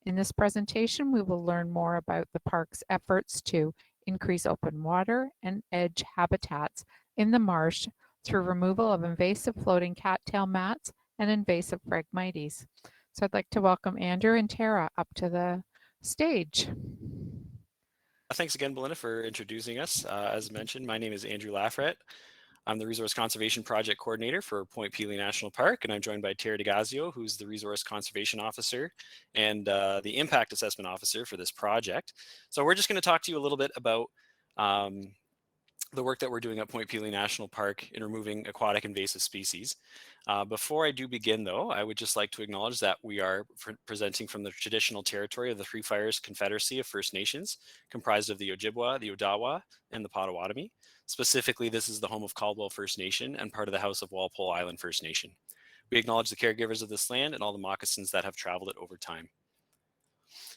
In this presentation, we will learn more about the park's efforts to increase open water and edge habitats in the marsh through removal of invasive floating cattail mats and invasive Phragmites. So I'd like to welcome Andrew and Tarra up to the stage. Thanks again, Belinda, for introducing us. As mentioned, my name is Andrew Laforet. I'm the Resource Conservation Project Coordinator for Point Pelee National Park, and I'm joined by Tarra Degazio, who's the Resource Conservation Officer and the Impact Assessment Officer for this project. So we're just going to talk to you a little bit about the work that we're doing at Point Pelee National Park in removing aquatic invasive species. Before I do begin, though, I would just like to acknowledge that we are presenting from the traditional territory of the Three Fires Confederacy of First Nations, comprised of the Ojibwa, the Odawa, and the Potawatomi. Specifically, this is the home of Caldwell First Nation and part of the House of Walpole Island First Nation. We acknowledge the caregivers of this land and all the moccasins that have traveled it over time.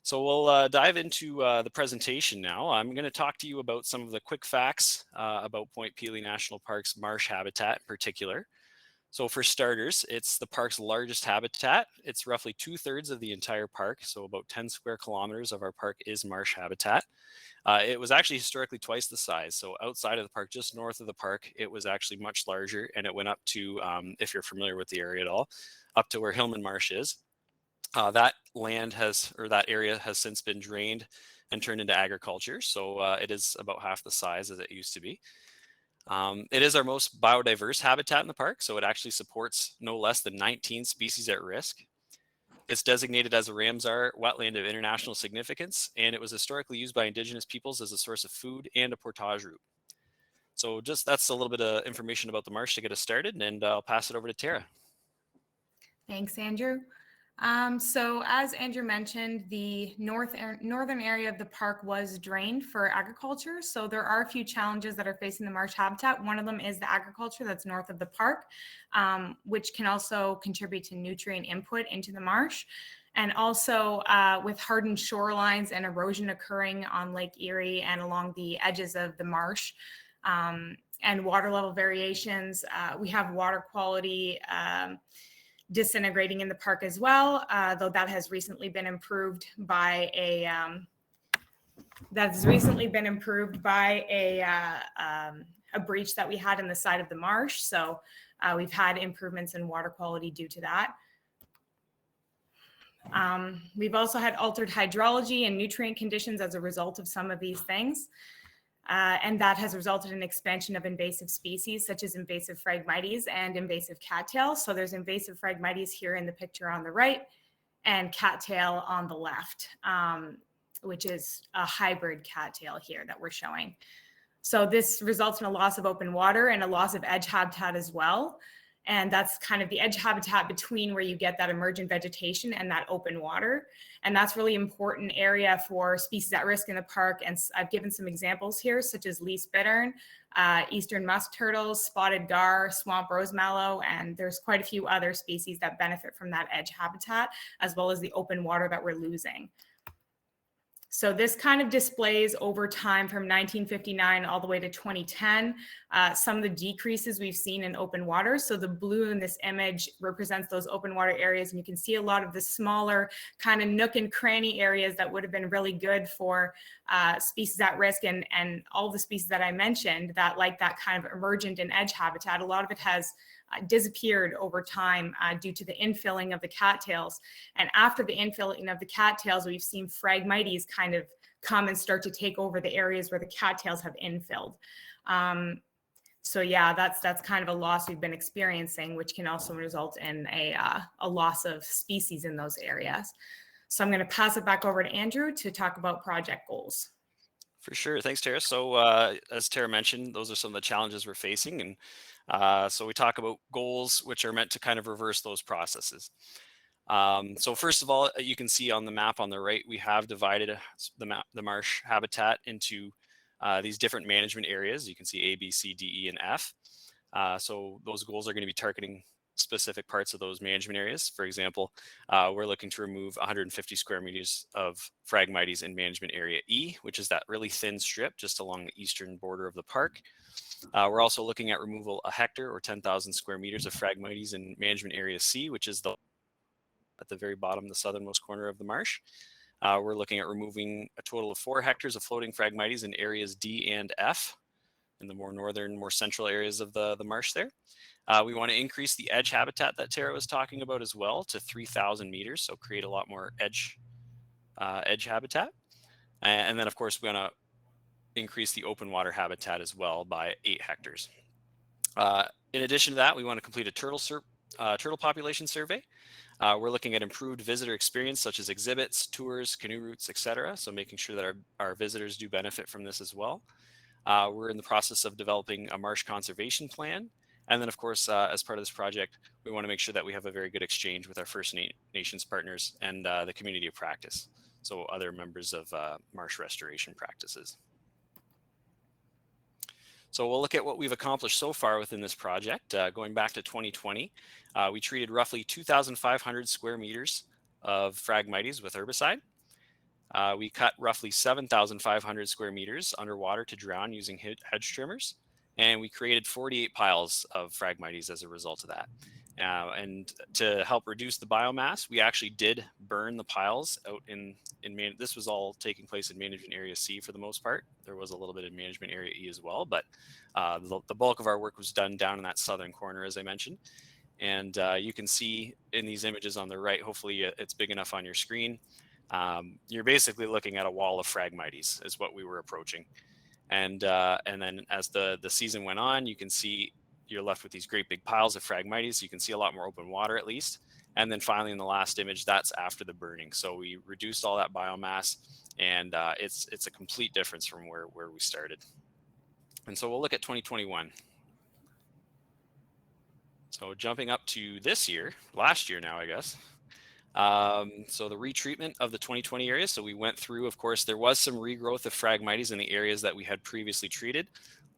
So we'll dive into the presentation now. I'm going to talk to you about some of the quick facts about Point Pelee National Park's marsh habitat in particular. So for starters, it's the park's largest habitat. It's roughly 2/3 of the entire park, so about 10 square kilometers of our park is marsh habitat. It was actually historically twice the size. So outside of the park, just north of the park, it was actually much larger, and it went up to, if you're familiar with the area at all, up to where Hillman Marsh is. That land that area has since been drained and turned into agriculture. So it is about half the size as it used to be. It is our most biodiverse habitat in the park, so it actually supports no less than 19 species at risk. It's designated as a Ramsar wetland of international significance, and it was historically used by Indigenous peoples as a source of food and a portage route. So that's a little bit of information about the marsh to get us started, and I'll pass it over to Tarra. Thanks, Andrew. So as Andrew mentioned, the northern area of the park was drained for agriculture. So there are a few challenges that are facing the marsh habitat. One of them is the agriculture that's north of the park, which can also contribute to nutrient input into the marsh. And also with hardened shorelines and erosion occurring on Lake Erie and along the edges of the marsh, and water level variations, we have water quality disintegrating in the park as well, though that has recently been improved by a breach that we had in the side of the marsh. So we've had improvements in water quality due to that. We've also had altered hydrology and nutrient conditions as a result of some of these things. And that has resulted in expansion of invasive species such as invasive Phragmites and invasive cattail. So there's invasive Phragmites here in the picture on the right and cattail on the left, which is a hybrid cattail here that we're showing. So this results in a loss of open water and a loss of edge habitat as well. And that's kind of the edge habitat between where you get that emergent vegetation and that open water. And that's really important area for species at risk in the park. And I've given some examples here, such as least bittern, eastern musk turtles, spotted gar, swamp rosemallow, and there's quite a few other species that benefit from that edge habitat, as well as the open water that we're losing. So this kind of displays over time from 1959 all the way to 2010, some of the decreases we've seen in open water. So the blue in this image represents those open water areas, and you can see a lot of the smaller kind of nook and cranny areas that would have been really good for species at risk, and all the species that I mentioned that like that kind of emergent and edge habitat. A lot of it has disappeared over time due to the infilling of the cattails. And after the infilling of the cattails, we've seen Phragmites kind of come and start to take over the areas where the cattails have infilled. So yeah, that's kind of a loss we've been experiencing, which can also result in a loss of species in those areas. So I'm going to pass it back over to Andrew to talk about project goals. For sure. Thanks, Tarra. So as Tarra mentioned, those are some of the challenges we're facing. And so we talk about goals, which are meant to kind of reverse those processes. So first of all, you can see on the map on the right, we have divided the marsh habitat into these different management areas. You can see A, B, C, D, E, and F. So those goals are going to be targeting specific parts of those management areas. For example, we're looking to remove 150 square meters of Phragmites in management area E, which is that really thin strip just along the eastern border of the park. We're also looking at removal a hectare or 10,000 square meters of Phragmites in management area C, which is at the very bottom, the southernmost corner of the marsh. We're looking at removing a total of 4 hectares of floating Phragmites in areas D and F, in the more northern, more central areas of the marsh there. We want to increase the edge habitat that Tarra was talking about as well to 3,000 meters, so create a lot more edge habitat. And then, of course, we want to increase the open water habitat as well by 8 hectares. In addition to that, we want to complete a turtle population survey. We're looking at improved visitor experience, such as exhibits, tours, canoe routes, etc. So making sure that our visitors do benefit from this as well. We're in the process of developing a marsh conservation plan. And then, of course, as part of this project, we want to make sure that we have a very good exchange with our First Nations partners and the community of practice, so other members of marsh restoration practices. So we'll look at what we've accomplished so far within this project. Going back to 2020, we treated roughly 2,500 square meters of Phragmites with herbicide. We cut roughly 7,500 square meters underwater to drown using hedge trimmers, and we created 48 piles of Phragmites as a result of that. And to help reduce the biomass, we actually did burn the piles out in this was all taking place in management area C for the most part. There was a little bit in management area E as well, but the bulk of our work was done down in that southern corner, as I mentioned. And you can see in these images on the right, hopefully it's big enough on your screen. You're basically looking at a wall of Phragmites is what we were approaching. And then as the season went on, you can see you're left with these great big piles of Phragmites. You can see a lot more open water at least. And then finally in the last image, that's after the burning. So we reduced all that biomass, and it's a complete difference from where we started. And so we'll look at 2021. So jumping up to this year, last year now, I guess. So the retreatment of the 2020 areas. So we went through, of course, there was some regrowth of Phragmites in the areas that we had previously treated.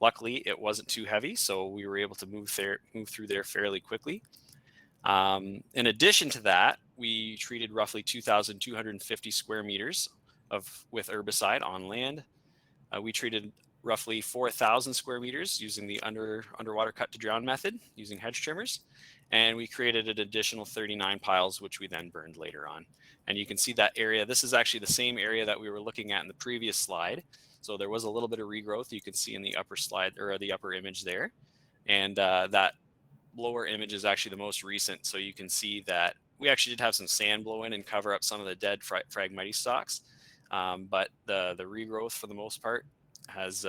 Luckily, it wasn't too heavy, so we were able to move through there fairly quickly. In addition to that, we treated roughly 2,250 square meters with herbicide on land. We treated roughly 4,000 square meters using the underwater cut to drown method using hedge trimmers. And we created an additional 39 piles, which we then burned later on. And you can see that area. This is actually the same area that we were looking at in the previous slide. So there was a little bit of regrowth you can see in the upper slide or the upper image there. And that lower image is actually the most recent. So you can see that we actually did have some sand blow in and cover up some of the dead Phragmites stalks. But the regrowth for the most part has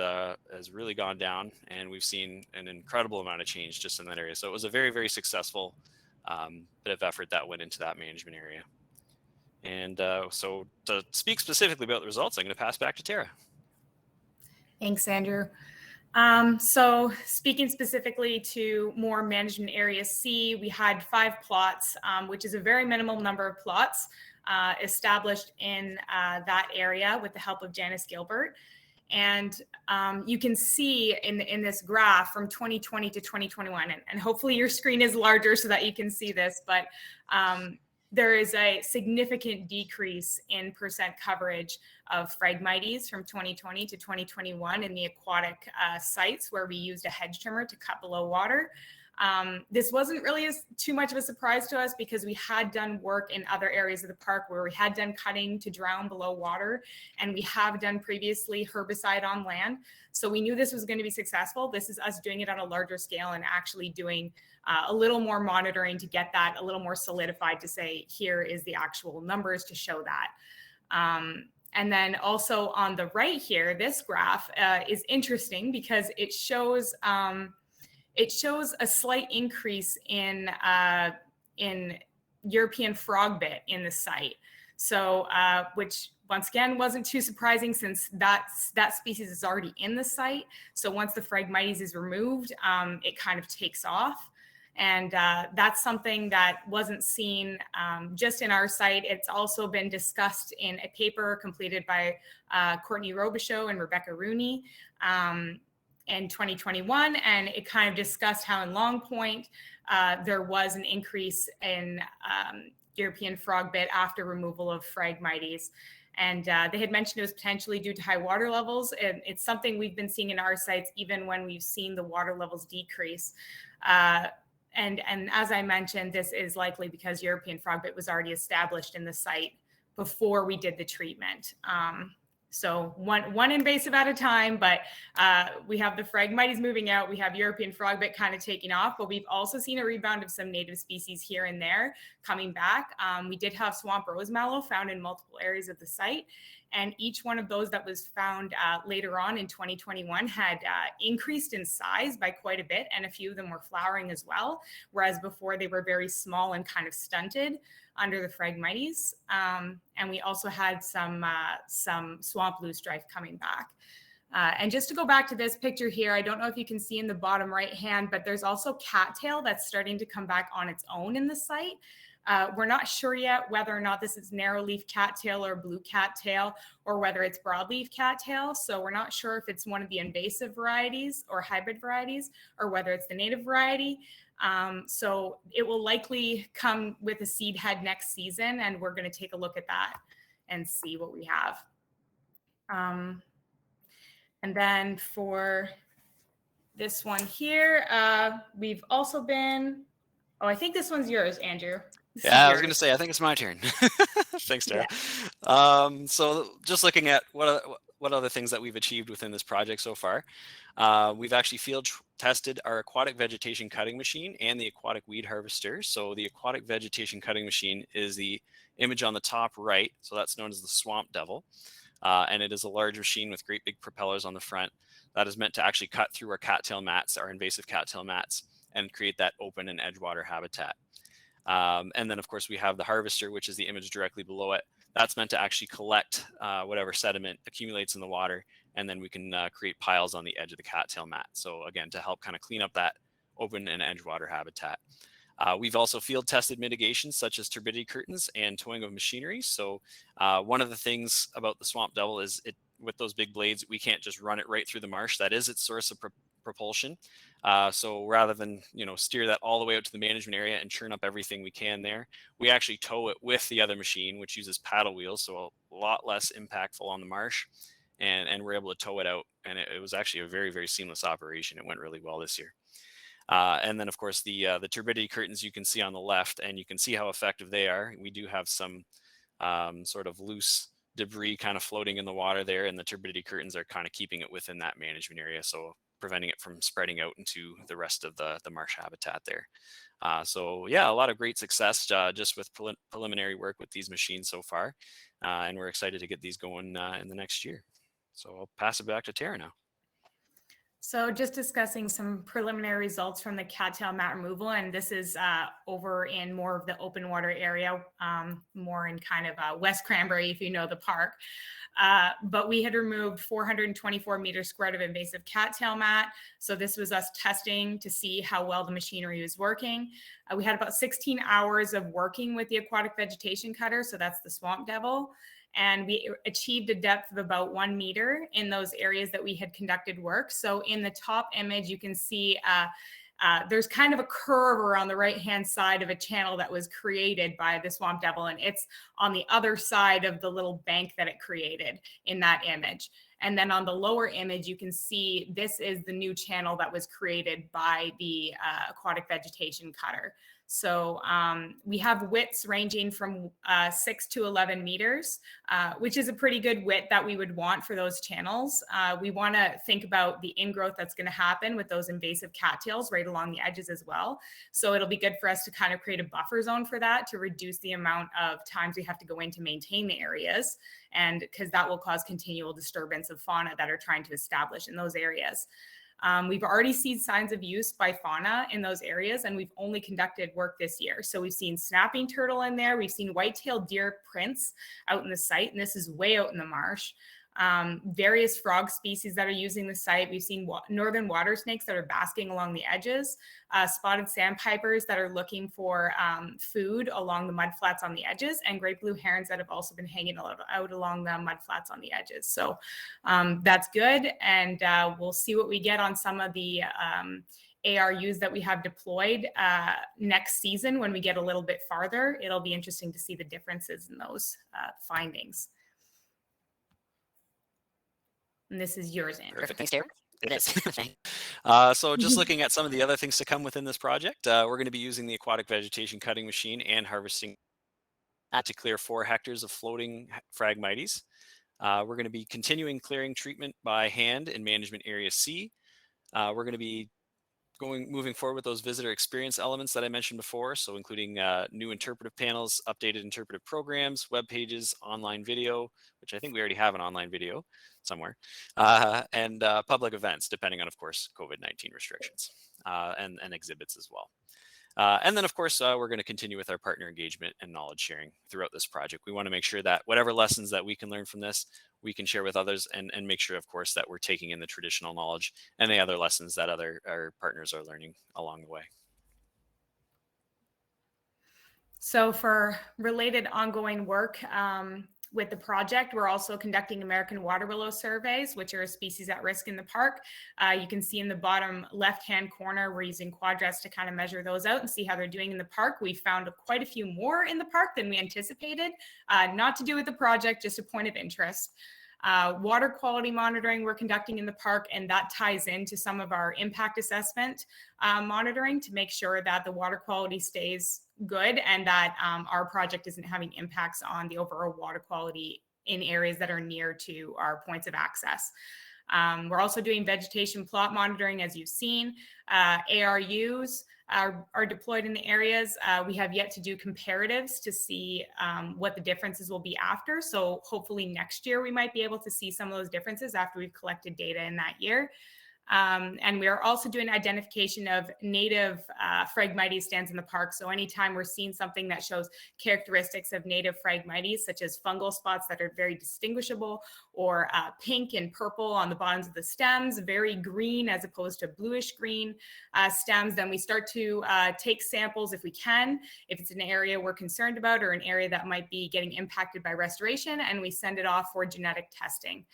really gone down, and we've seen an incredible amount of change just in that area. So it was a very, very successful bit of effort that went into that management area. And so to speak specifically about the results, I'm going to pass back to Tarra. Thanks, Andrew. So speaking specifically to more management area C, we had 5 plots, which is a very minimal number of plots established in that area with the help of Janice Gilbert. And you can see in this graph from 2020 to 2021, and hopefully your screen is larger so that you can see this, but there is a significant decrease in percent coverage of Phragmites from 2020 to 2021 in the aquatic sites where we used a hedge trimmer to cut below water. This wasn't really too much of a surprise to us because we had done work in other areas of the park where we had done cutting to drown below water, and we have done previously herbicide on land. So we knew this was going to be successful. This is us doing it on a larger scale and actually doing a little more monitoring to get that a little more solidified to say, here is the actual numbers to show that. And then also on the right here, this graph is interesting because it shows a slight increase in European frogbit in the site. So, which once again wasn't too surprising since that species is already in the site. So once the Phragmites is removed, it kind of takes off. And that's something that wasn't seen just in our site. It's also been discussed in a paper completed by Courtney Robichaud and Rebecca Rooney in 2021, and it kind of discussed how in Long Point there was an increase in European frogbit after removal of Phragmites. And they had mentioned it was potentially due to high water levels. And it's something we've been seeing in our sites even when we've seen the water levels decrease. And as I mentioned, this is likely because European frogbit was already established in the site before we did the treatment. So one invasive at a time, but we have the Phragmites moving out. We have European frogbit kind of taking off, but we've also seen a rebound of some native species here and there coming back. We did have swamp rose mallow found in multiple areas of the site, and each one of those that was found later on in 2021 had increased in size by quite a bit, and a few of them were flowering as well, whereas before they were very small and kind of stunted under the Phragmites. And we also had some swamp loosestrife coming back. And just to go back to this picture here, I don't know if you can see in the bottom right hand, but there's also cattail that's starting to come back on its own in the site. We're not sure yet whether or not this is narrowleaf cattail or blue cattail, or whether it's broadleaf cattail. So we're not sure if it's one of the invasive varieties or hybrid varieties, or whether it's the native variety. So it will likely come with a seed head next season, and we're going to take a look at that and see what we have. And then for this one here, we've also been, oh, I think this one's yours, Andrew. Yeah, I was going to say, I think it's my turn. Thanks, Tarra. Yeah. So just looking at what other things that we've achieved within this project so far, we've actually field tested our aquatic vegetation cutting machine and the aquatic weed harvester. So the aquatic vegetation cutting machine is the image on the top right. So that's known as the Swamp Devil. And it is a large machine with great big propellers on the front that is meant to actually cut through our cattail mats, our invasive cattail mats, and create that open and edgewater habitat. And then, of course, we have the harvester, which is the image directly below it. That's meant to actually collect whatever sediment accumulates in the water, and then we can create piles on the edge of the cattail mat. So again, to help kind of clean up that open and edgewater habitat. We've also field tested mitigations such as turbidity curtains and towing of machinery. So one of the things about the Swamp Devil is with those big blades, we can't just run it right through the marsh. That is its source of propulsion. So rather than steer that all the way out to the management area and churn up everything we can there, we actually tow it with the other machine, which uses paddle wheels, so a lot less impactful on the marsh, and we're able to tow it out. And it was actually a very, very seamless operation. It went really well this year. And then, of course, the turbidity curtains you can see on the left, and you can see how effective they are. We do have some sort of loose debris kind of floating in the water there, and the turbidity curtains are kind of keeping it within that management area, so preventing it from spreading out into the rest of the marsh habitat there. So yeah, a lot of great success just with preliminary work with these machines so far, and we're excited to get these going in the next year. So I'll pass it back to Tarra now. So just discussing some preliminary results from the cattail mat removal, and this is over in more of the open water area, more in kind of West Cranberry, if you know the park. But we had removed 424 meters squared of invasive cattail mat. So this was us testing to see how well the machinery was working. We had about 16 hours of working with the aquatic vegetation cutter. So that's the Swamp Devil. And we achieved a depth of about 1 meter in those areas that we had conducted work. So in the top image, you can see there's kind of a curve around the right-hand side of a channel that was created by the Swamp Devil, and it's on the other side of the little bank that it created in that image. And then on the lower image, you can see this is the new channel that was created by the aquatic vegetation cutter. So we have widths ranging from 6 to 11 meters, which is a pretty good width that we would want for those channels. We want to think about the ingrowth that's going to happen with those invasive cattails right along the edges as well. So it'll be good for us to kind of create a buffer zone for that to reduce the amount of times we have to go in to maintain the areas, and because that will cause continual disturbance of fauna that are trying to establish in those areas. We've already seen signs of use by fauna in those areas, and we've only conducted work this year. So we've seen snapping turtle in there. We've seen white-tailed deer prints out in the site, and this is way out in the marsh. Various frog species that are using the site. We've seen northern water snakes that are basking along the edges, spotted sandpipers that are looking for food along the mudflats on the edges, and great blue herons that have also been hanging out along the mudflats on the edges. So that's good, and we'll see what we get on some of the ARUs that we have deployed next season when we get a little bit farther. It'll be interesting to see the differences in those findings. And this is yours, Andrew. Perfect. Thanks, Tarra. It is. So just looking at some of the other things to come within this project, we're going to be using the aquatic vegetation cutting machine and harvesting to clear 4 hectares of floating Phragmites. We're going to be continuing clearing treatment by hand in management area C. We're going to be moving forward with those visitor experience elements that I mentioned before, so including new interpretive panels, updated interpretive programs, web pages, online video, which I think we already have an online video somewhere, and public events, depending on, of course, COVID-19 restrictions, and exhibits as well. And then, of course, we're going to continue with our partner engagement and knowledge sharing throughout this project. We want to make sure that whatever lessons that we can learn from this, we can share with others, and make sure, of course, that we're taking in the traditional knowledge and the other lessons that our partners are learning along the way. So for related ongoing work with the project, we're also conducting American water willow surveys, which are a species at risk in the park. You can see in the bottom left-hand corner, we're using quadrants to kind of measure those out and see how they're doing in the park. We found quite a few more in the park than we anticipated, not to do with the project, just a point of interest. Water quality monitoring we're conducting in the park, and that ties into some of our impact assessment monitoring to make sure that the water quality stays good and that our project isn't having impacts on the overall water quality in areas that are near to our points of access. We're also doing vegetation plot monitoring, as you've seen. ARUs are deployed in the areas. We have yet to do comparatives to see what the differences will be after. So hopefully next year we might be able to see some of those differences after we've collected data in that year. And we are also doing identification of native Phragmites stands in the park. So anytime we're seeing something that shows characteristics of native Phragmites, such as fungal spots that are very distinguishable, or pink and purple on the bottoms of the stems, very green as opposed to bluish green stems, then we start to take samples if we can, if it's an area we're concerned about or an area that might be getting impacted by restoration, and we send it off for genetic testing.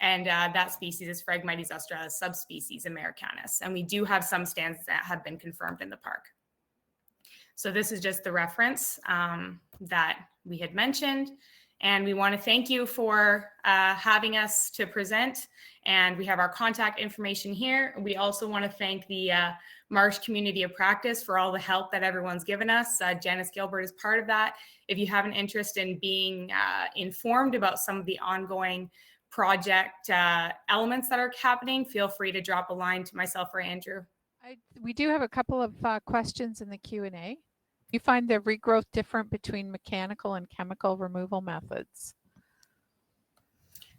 And that species is Phragmites australis subspecies americanus. And we do have some stands that have been confirmed in the park. So this is just the reference that we had mentioned. And we want to thank you for having us to present. And we have our contact information here. We also want to thank the Marsh Community of Practice for all the help that everyone's given us. Janice Gilbert is part of that. If you have an interest in being informed about some of the ongoing project elements that are happening, feel free to drop a line to myself or Andrew. We do have a couple of questions in the Q&A. You find the regrowth different between mechanical and chemical removal methods?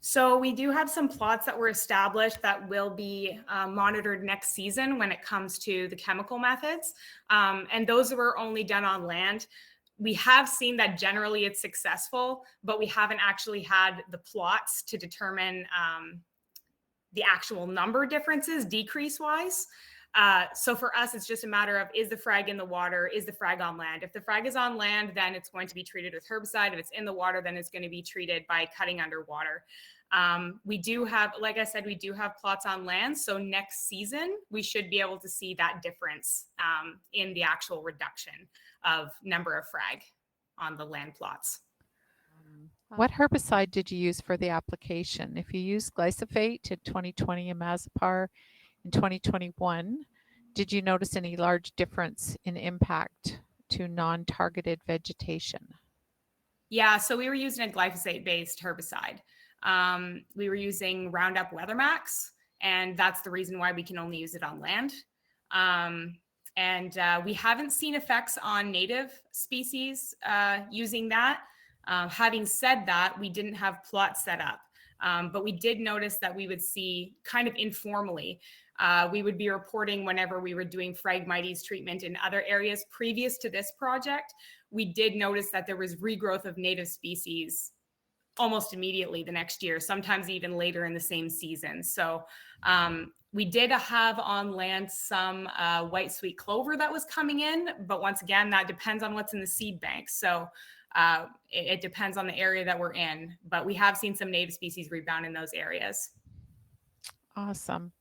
So we do have some plots that were established that will be monitored next season when it comes to the chemical methods. And those were only done on land. We have seen that generally it's successful, but we haven't actually had the plots to determine the actual number differences decrease-wise. So for us, it's just a matter of, is the frag in the water? Is the frag on land? If the frag is on land, then it's going to be treated with herbicide. If it's in the water, then it's going to be treated by cutting underwater. We do have, like I said, we do have plots on land. So next season, we should be able to see that difference in the actual reduction of number of frag on the land plots. What herbicide did you use for the application? If you used glyphosate to 2020 imazapar in 2021, did you notice any large difference in impact to non-targeted vegetation? Yeah, so we were using a glyphosate-based herbicide. We were using Roundup Weathermax, and that's the reason why we can only use it on land. And we haven't seen effects on native species using that. Having said that, we didn't have plots set up, but we did notice that we would see kind of informally, we would be reporting whenever we were doing Phragmites treatment in other areas previous to this project. We did notice that there was regrowth of native species almost immediately the next year, sometimes even later in the same season. So we did have on land some white sweet clover that was coming in, but once again, that depends on what's in the seed bank. So it depends on the area that we're in, but we have seen some native species rebound in those areas. Awesome.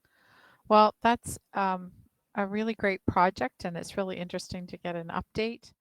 Well, that's a really great project, and it's really interesting to get an update.